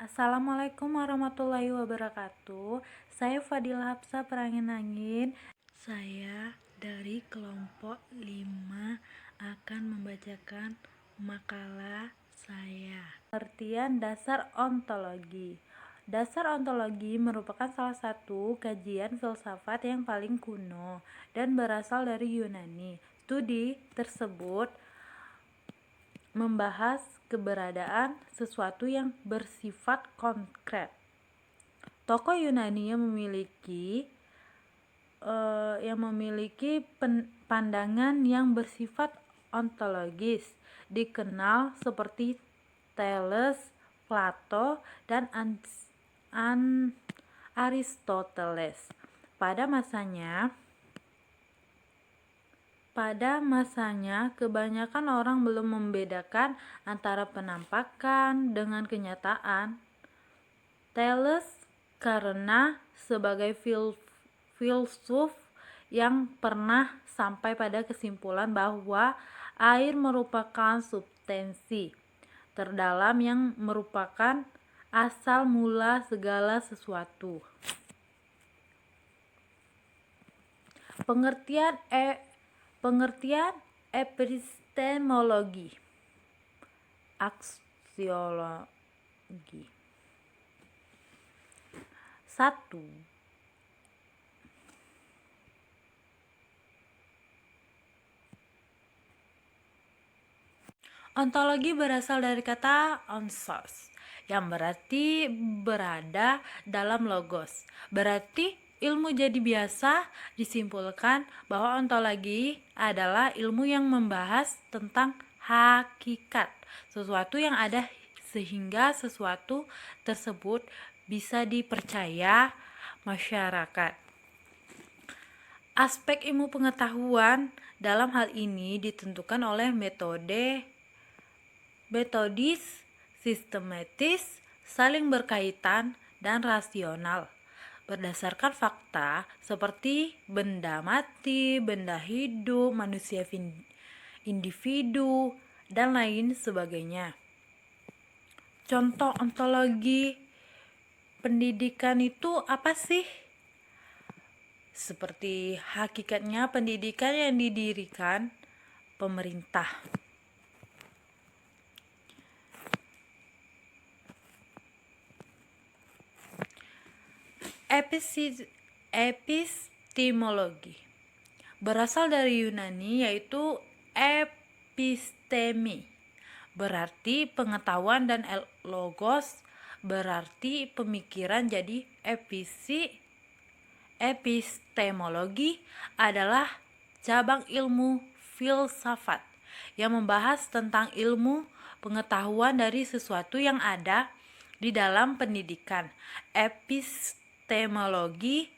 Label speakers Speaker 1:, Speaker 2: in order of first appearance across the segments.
Speaker 1: Assalamualaikum warahmatullahi wabarakatuh. Saya Fadila Hapsa Perangin-Angin. Saya dari kelompok 5 akan membacakan makalah saya. Pengertian dasar ontologi. Dasar ontologi merupakan salah satu kajian filsafat yang paling kuno dan berasal dari Yunani. Studi tersebut membahas keberadaan sesuatu yang bersifat konkret. Tokoh Yunani yang memiliki pandangan yang bersifat ontologis dikenal seperti Thales, Plato, dan Aristoteles. Pada masanya, kebanyakan orang belum membedakan antara penampakan dengan kenyataan. Thales karena sebagai filsuf yang pernah sampai pada kesimpulan bahwa air merupakan substansi terdalam yang merupakan asal mula segala sesuatu. Pengertian epistemologi. Aksiologi. 1. Ontologi berasal dari kata ontos, yang berarti berada dalam logos. Berarti ilmu jadi biasa disimpulkan bahwa ontologi adalah ilmu yang membahas tentang hakikat sesuatu yang ada sehingga sesuatu tersebut bisa dipercaya masyarakat. Aspek ilmu pengetahuan dalam hal ini ditentukan oleh metodis, sistematis, saling berkaitan, dan rasional. Berdasarkan fakta seperti benda mati, benda hidup, manusia individu, dan lain sebagainya. Contoh ontologi pendidikan itu apa sih? Seperti hakikatnya pendidikan yang didirikan pemerintah. Epistemologi berasal dari Yunani, yaitu episteme berarti pengetahuan, dan logos berarti pemikiran. Jadi epistemologi adalah cabang ilmu filsafat yang membahas tentang ilmu pengetahuan dari sesuatu yang ada di dalam pendidikan. Epistemologi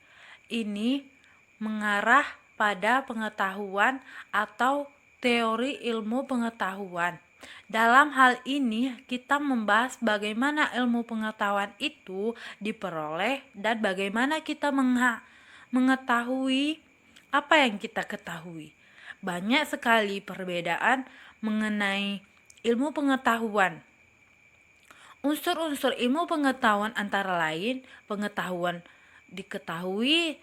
Speaker 1: ini mengarah pada pengetahuan atau teori ilmu pengetahuan. Dalam hal ini kita membahas bagaimana ilmu pengetahuan itu diperoleh dan bagaimana kita mengetahui apa yang kita ketahui. Banyak sekali perbedaan mengenai ilmu pengetahuan. Unsur-unsur ilmu pengetahuan antara lain pengetahuan diketahui,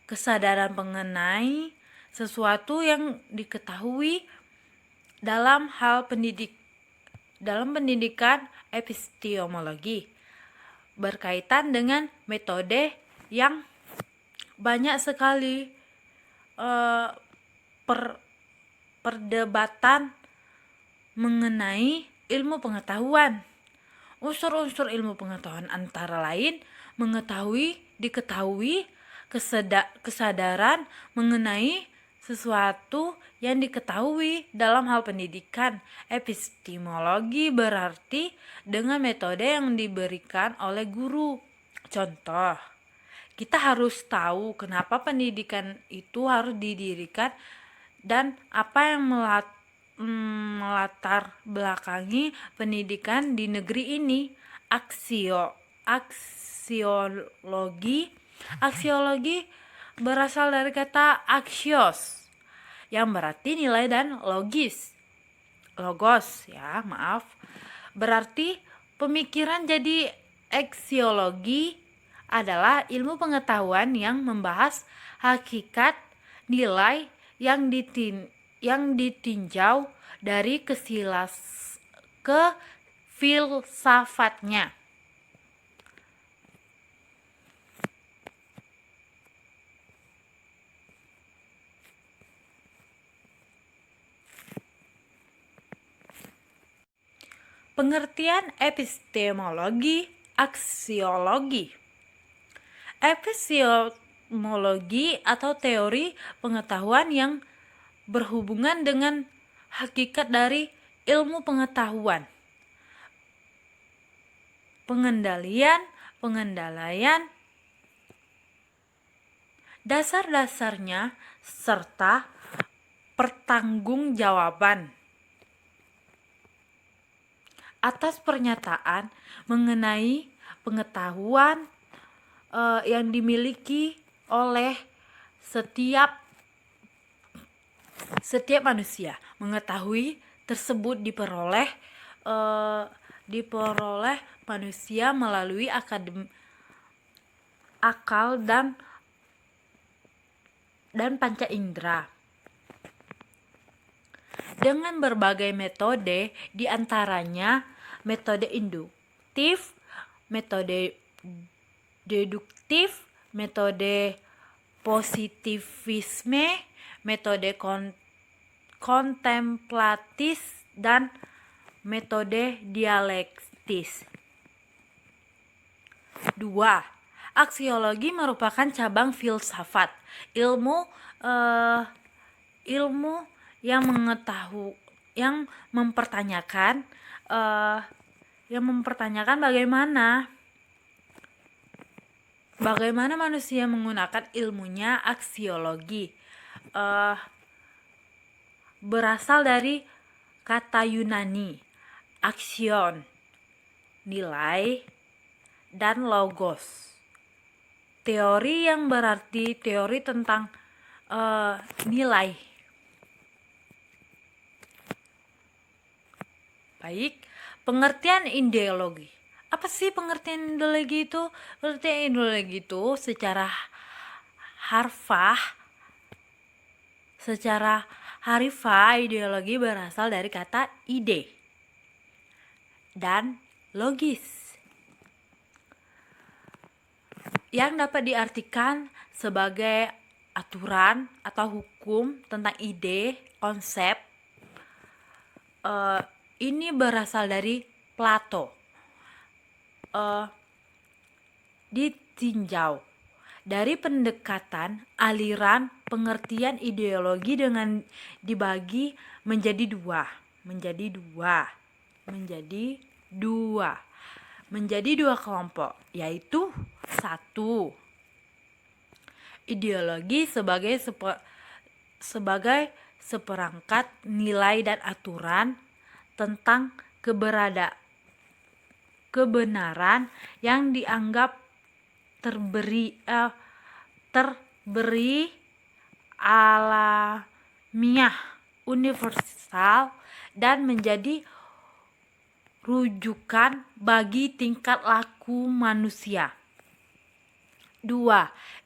Speaker 1: kesadaran mengenai sesuatu yang diketahui. Dalam pendidikan epistemologi berkaitan dengan metode yang banyak sekali perdebatan mengenai ilmu pengetahuan. Unsur-unsur ilmu pengetahuan antara lain diketahui, kesadaran mengenai sesuatu yang diketahui. Dalam hal pendidikan epistemologi berarti dengan metode yang diberikan oleh guru. Contoh, kita harus tahu kenapa pendidikan itu harus didirikan dan apa yang melatar belakangi pendidikan di negeri ini. Aksiologi berasal dari kata axios yang berarti nilai dan logis. logos ya, maaf. Berarti pemikiran jadi aksiologi adalah ilmu pengetahuan yang membahas hakikat nilai yang ditinjau dari ke filsafatnya. Pengertian epistemologi aksiologi. Epistemologi atau teori pengetahuan yang berhubungan dengan hakikat dari ilmu pengetahuan, pengendalian, dasar-dasarnya, serta pertanggungjawaban atas pernyataan mengenai pengetahuan yang dimiliki oleh setiap manusia. Mengetahui tersebut diperoleh manusia melalui akal dan panca indera dengan berbagai metode, diantaranya metode induktif, metode deduktif, metode positivisme, metode kontemplatif, dan metode dialektis. 2. Aksiologi merupakan cabang filsafat, ilmu yang mempertanyakan bagaimana manusia menggunakan ilmunya. Aksiologi berasal dari kata Yunani aksion, nilai, dan logos, teori yang berarti teori tentang nilai. Baik, pengertian ideologi. Apa sih pengertian ideologi itu? Pengertian ideologi itu secara harfiah ideologi berasal dari kata ide dan logis, yang dapat diartikan sebagai aturan atau hukum tentang ide, konsep. Ini berasal dari Plato. Ditinjau dari pendekatan aliran pengertian ideologi dengan dibagi menjadi dua kelompok, yaitu 1. Ideologi sebagai seperangkat nilai dan aturan tentang kebenaran yang dianggap terberi alamiah, universal, dan menjadi rujukan bagi tingkat laku manusia. 2.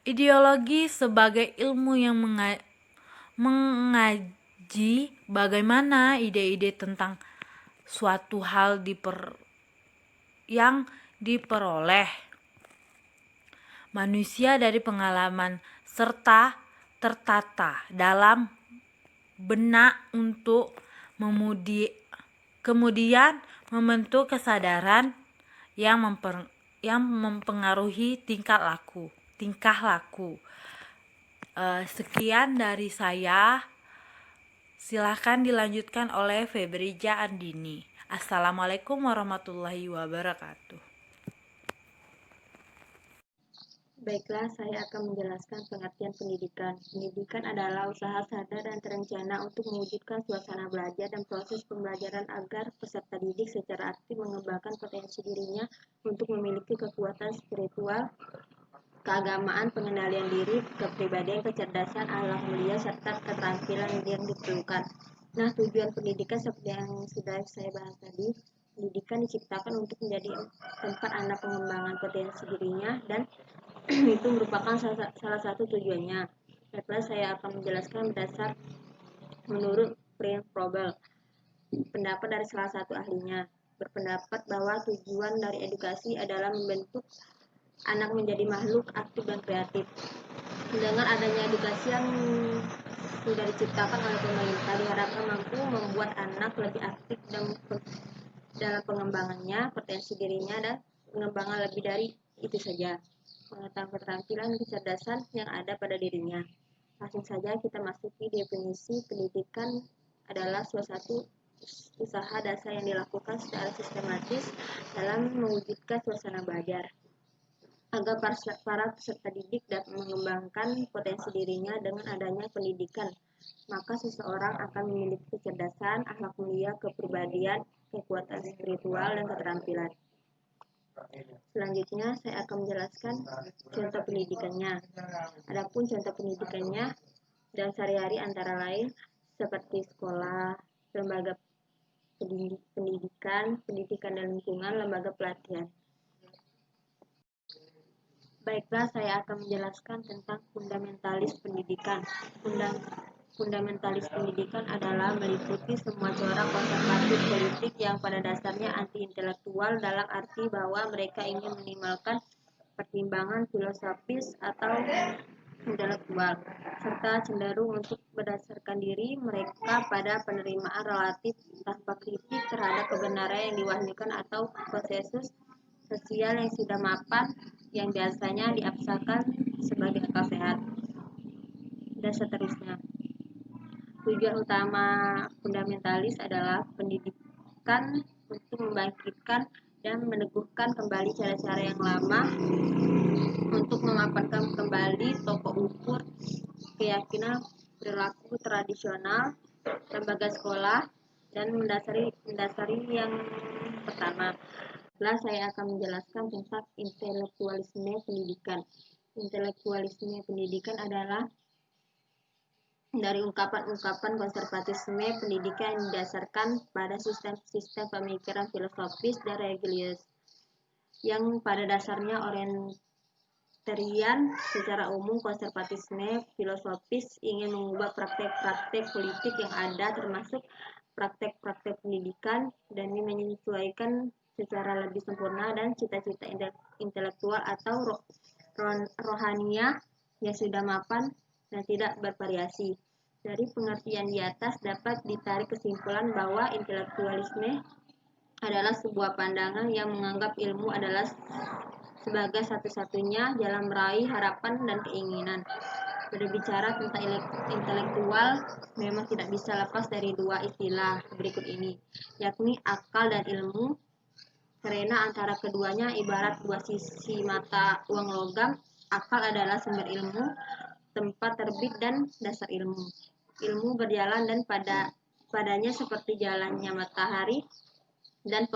Speaker 1: Ideologi sebagai ilmu yang mengaji bagaimana ide-ide tentang suatu hal yang diperoleh manusia dari pengalaman serta tertata dalam benak untuk kemudian membentuk kesadaran yang mempengaruhi tingkah laku. Sekian dari saya. Silahkan dilanjutkan oleh Febrija Andini. Assalamualaikum warahmatullahi wabarakatuh.
Speaker 2: Baiklah, saya akan menjelaskan pengertian pendidikan. Pendidikan adalah usaha sadar dan terencana untuk mewujudkan suasana belajar dan proses pembelajaran agar peserta didik secara aktif mengembangkan potensi dirinya untuk memiliki kekuatan spiritual, keagamaan, pengendalian diri, kepribadian, kecerdasan, akhlak mulia, serta keterampilan yang diperlukan. Nah, tujuan pendidikan seperti yang sudah saya bahas tadi, pendidikan diciptakan untuk menjadi tempat anak pengembangan potensi dirinya dan itu merupakan salah satu tujuannya. Baiklah, saya akan menjelaskan berdasar menurut Prince Probel, pendapat dari salah satu ahlinya, berpendapat bahwa tujuan dari edukasi adalah membentuk anak menjadi makhluk aktif dan kreatif. Dengan adanya edukasi yang sudah diciptakan oleh pemerintah, diharapkan mampu membuat anak lebih aktif dalam pengembangannya, potensi dirinya, dan pengembangan lebih dari itu saja, pengetahuan keterampilan kecerdasan yang ada pada dirinya. Langsung saja kita masuki definisi pendidikan adalah suatu usaha dasar yang dilakukan secara sistematis dalam mewujudkan suasana belajar agar para peserta didik dapat mengembangkan potensi dirinya. Dengan adanya pendidikan, maka seseorang akan memiliki kecerdasan, akhlak mulia, kepribadian, kekuatan spiritual, dan keterampilan. Selanjutnya, saya akan menjelaskan contoh pendidikannya. Adapun contoh pendidikannya dalam sehari-hari antara lain seperti sekolah, lembaga pendidikan, pendidikan dan lingkungan, lembaga pelatihan. Baiklah, saya akan menjelaskan tentang fundamentalis pendidikan. Fundamentalis pendidikan adalah meliputi semua corak konservatif politik yang pada dasarnya anti-intelektual dalam arti bahwa mereka ingin minimalkan pertimbangan filosofis atau intelektual, serta cenderung untuk berdasarkan diri mereka pada penerimaan relatif tanpa kritik terhadap kebenaran yang diwahyukan atau konsensus sosial yang sudah mapan yang biasanya diabsahkan sebagai akal sehat, dan seterusnya. Tujuan utama fundamentalis adalah pendidikan untuk membangkitkan dan meneguhkan kembali cara-cara yang lama, untuk memapankan kembali tokok ukur keyakinan perilaku tradisional lembaga sekolah, dan mendasari yang pertama. Setelah saya akan menjelaskan tentang intelektualisme pendidikan. Intelektualisme pendidikan adalah dari ungkapan-ungkapan konservatisme pendidikan yang didasarkan pada sistem-sistem pemikiran filosofis dan religius, yang pada dasarnya orientarian. Secara umum, konservatisme filosofis ingin mengubah praktek-praktek politik yang ada, termasuk praktek-praktek pendidikan, dan menyesuaikan secara lebih sempurna dan cita-cita intelektual atau rohania yang sudah mapan dan tidak bervariasi. Dari pengertian di atas dapat ditarik kesimpulan bahwa intelektualisme adalah sebuah pandangan yang menganggap ilmu adalah sebagai satu-satunya jalan meraih harapan dan keinginan. Berbicara tentang intelektual memang tidak bisa lepas dari dua istilah berikut ini, yakni akal dan ilmu, karena antara keduanya ibarat dua sisi mata uang logam. Akal adalah sumber ilmu, tempat terbit dan dasar ilmu. Ilmu berjalan dan padanya seperti jalannya matahari dan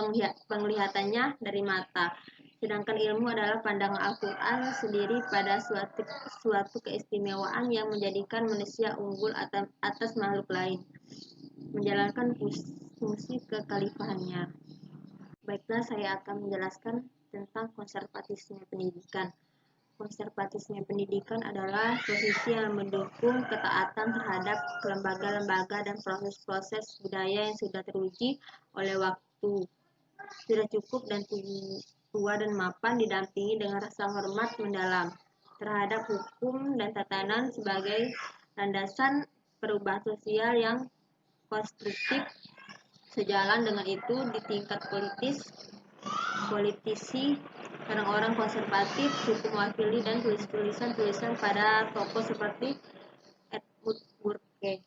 Speaker 2: penglihatannya dari mata. Sedangkan ilmu adalah pandangan Al-Quran sendiri pada suatu keistimewaan yang menjadikan manusia unggul atas makhluk lain, menjalankan fungsi kekhalifahannya. Baiklah, saya akan menjelaskan tentang konservatisme pendidikan. Konservatisme pendidikan adalah posisi yang mendukung ketaatan terhadap lembaga-lembaga dan proses-proses budaya yang sudah teruji oleh waktu, sudah cukup dan tua dan mapan, didampingi dengan rasa hormat mendalam terhadap hukum dan tatanan sebagai landasan perubahan sosial yang konstruktif. Sejalan dengan itu, di tingkat politisi, orang-orang konservatif cukup mewakili dan tulisan pada tokoh seperti Edmund Burke.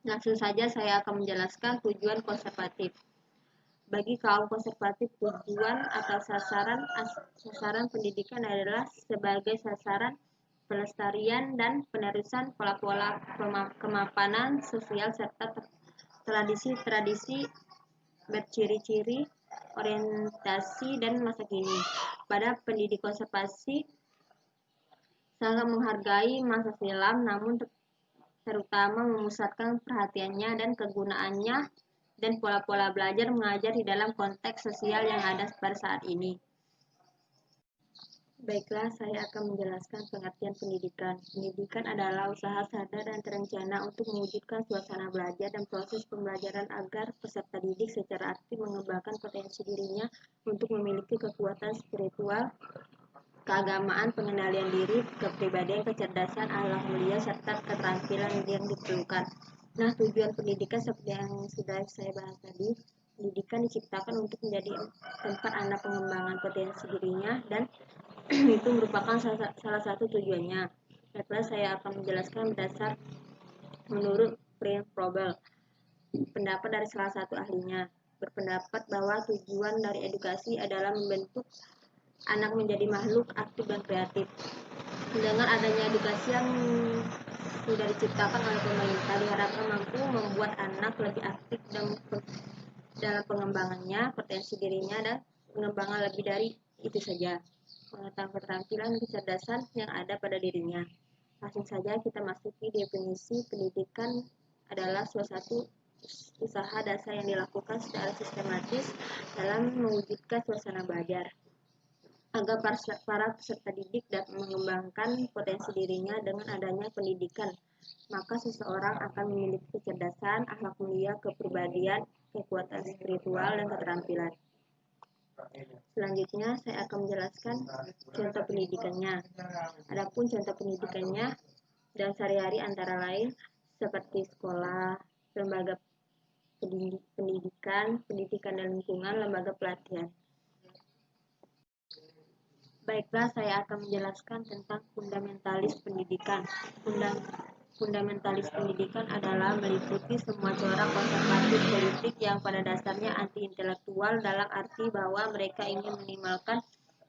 Speaker 2: Langsung saja saya akan menjelaskan tujuan konservatif. Bagi kaum konservatif, tujuan atau sasaran pendidikan adalah sebagai sasaran pelestarian dan penerusan pola-pola kemapanan sosial serta tradisi-tradisi berciri-ciri orientasi dan masa kini. Pada pendidik konservasi sangat menghargai masa silam, namun terutama memusatkan perhatiannya dan kegunaannya dan pola-pola belajar mengajar di dalam konteks sosial yang ada pada saat ini. Baiklah, saya akan menjelaskan pengertian pendidikan. Pendidikan adalah usaha sadar dan terencana untuk mewujudkan suasana belajar dan proses pembelajaran agar peserta didik secara aktif mengembangkan potensi dirinya untuk memiliki kekuatan spiritual, keagamaan, pengendalian diri, kepribadian, kecerdasan, akhlak mulia, serta keterampilan yang diperlukan. Nah, tujuan pendidikan seperti yang sudah saya bahas tadi, pendidikan diciptakan untuk menjadi tempat anak pengembangan potensi dirinya dan itu merupakan salah satu tujuannya. Baiklah, saya akan menjelaskan berdasar menurut Prince Probel. Pendapat dari salah satu ahlinya berpendapat bahwa tujuan dari edukasi adalah membentuk anak menjadi makhluk aktif dan kreatif. Dengan adanya edukasi yang sudah diciptakan oleh pemerintah diharapkan mampu membuat anak lebih aktif dalam pengembangannya, potensi dirinya, dan pengembangan lebih dari itu saja, mengetahui keterampilan dan kecerdasan yang ada pada dirinya. Langsung saja kita masuki definisi pendidikan adalah suatu usaha dasar yang dilakukan secara sistematis dalam mewujudkan suasana belajar agar para peserta didik dapat mengembangkan potensi dirinya. Dengan adanya pendidikan, maka seseorang akan memiliki kecerdasan, akhlak mulia, kepribadian, kekuatan spiritual, dan keterampilan. Selanjutnya, saya akan menjelaskan contoh pendidikannya. Adapun contoh pendidikannya dalam sehari-hari antara lain seperti sekolah, lembaga pendidikan, pendidikan dan lingkungan, lembaga pelatihan. Baiklah, saya akan menjelaskan tentang fundamentalis pendidikan. Fundamentalis pendidikan adalah meliputi semua corak konservatif politik yang pada dasarnya anti-intelektual dalam arti bahwa mereka ingin minimalkan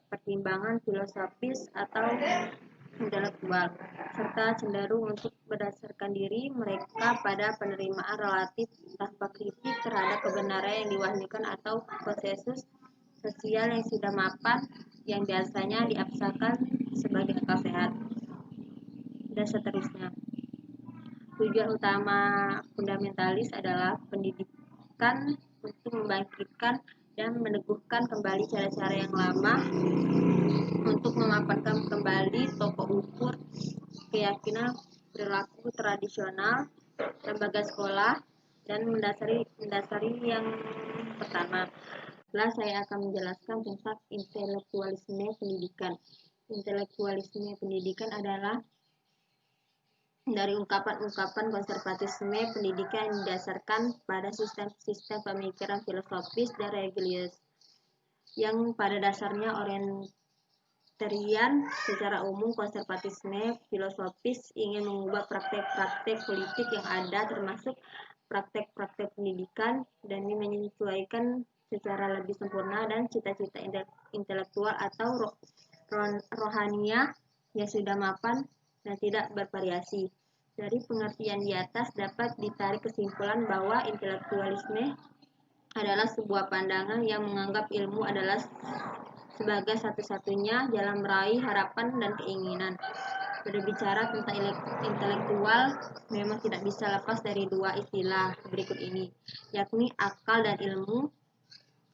Speaker 2: pertimbangan filosofis atau intelektual, serta cenderung untuk berdasarkan diri mereka pada penerimaan relatif tanpa kritik terhadap kebenaran yang diwahyukan atau konsensus sosial yang sudah mapan yang biasanya diabsahkan sebagai akal sehat, dan seterusnya. Tujuan utama fundamentalis adalah pendidikan untuk membangkitkan dan meneguhkan kembali cara-cara yang lama, untuk memaparkan kembali tolok ukur keyakinan perilaku tradisional lembaga sekolah, dan mendasari yang pertama. Setelah saya akan menjelaskan tentang intelektualisme pendidikan. Intelektualisme pendidikan adalah dari ungkapan-ungkapan konservatisme pendidikan yang didasarkan pada sistem-sistem pemikiran filosofis dan religius yang pada dasarnya orientarian. Secara umum, konservatisme filosofis ingin mengubah praktek-praktek politik yang ada, termasuk praktek-praktek pendidikan, dan menyesuaikan secara lebih sempurna dan cita-cita intelektual atau rohaniah yang sudah mapan dan tidak bervariasi. Dari pengertian di atas dapat ditarik kesimpulan bahwa intelektualisme adalah sebuah pandangan yang menganggap ilmu adalah sebagai satu-satunya jalan meraih harapan dan keinginan. Berbicara tentang intelektual memang tidak bisa lepas dari dua istilah berikut ini, yakni akal dan ilmu,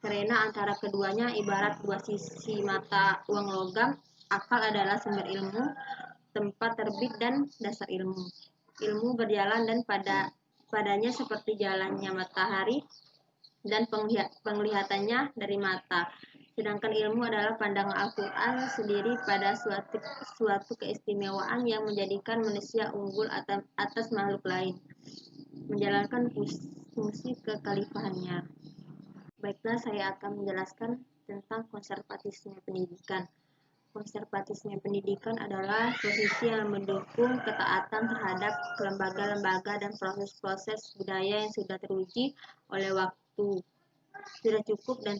Speaker 2: karena antara keduanya ibarat dua sisi mata uang logam. Akal adalah sumber ilmu, tempat terbit dan dasar ilmu. Ilmu berjalan dan padanya seperti jalannya matahari dan penglihatannya dari mata. Sedangkan ilmu adalah pandangan Al-Quran sendiri pada suatu keistimewaan yang menjadikan manusia unggul atas makhluk lain, menjalankan fungsi kekhalifahannya. Baiklah, saya akan menjelaskan tentang konservatisme pendidikan. Konservatisme pendidikan adalah posisi yang mendukung ketaatan terhadap lembaga-lembaga dan proses-proses budaya yang sudah teruji oleh waktu, sudah cukup dan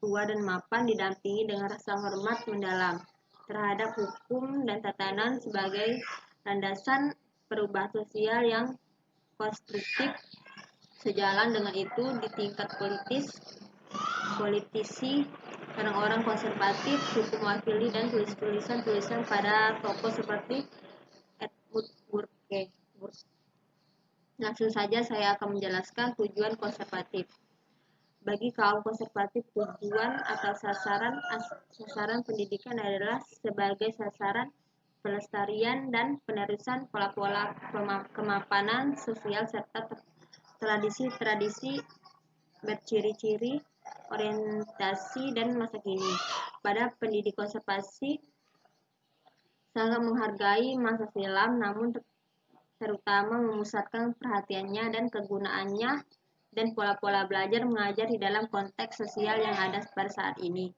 Speaker 2: tua dan mapan, didampingi dengan rasa hormat mendalam terhadap hukum dan tatanan sebagai landasan perubahan sosial yang konstruktif. Sejalan dengan itu, di tingkat politisi, orang-orang konservatif cukup mewakili dan tulisan pada tokoh seperti Edmund Langsung saja saya akan menjelaskan tujuan konservatif. Bagi kaum konservatif, tujuan atau sasaran pendidikan adalah sebagai sasaran pelestarian dan penerusan pola-pola kemapanan sosial serta tradisi-tradisi berciri-ciri orientasi dan masa kini. Pada pendidik konservasi sangat menghargai masa silam, namun terutama memusatkan perhatiannya dan kegunaannya dan pola-pola belajar mengajar di dalam konteks sosial yang ada pada saat ini.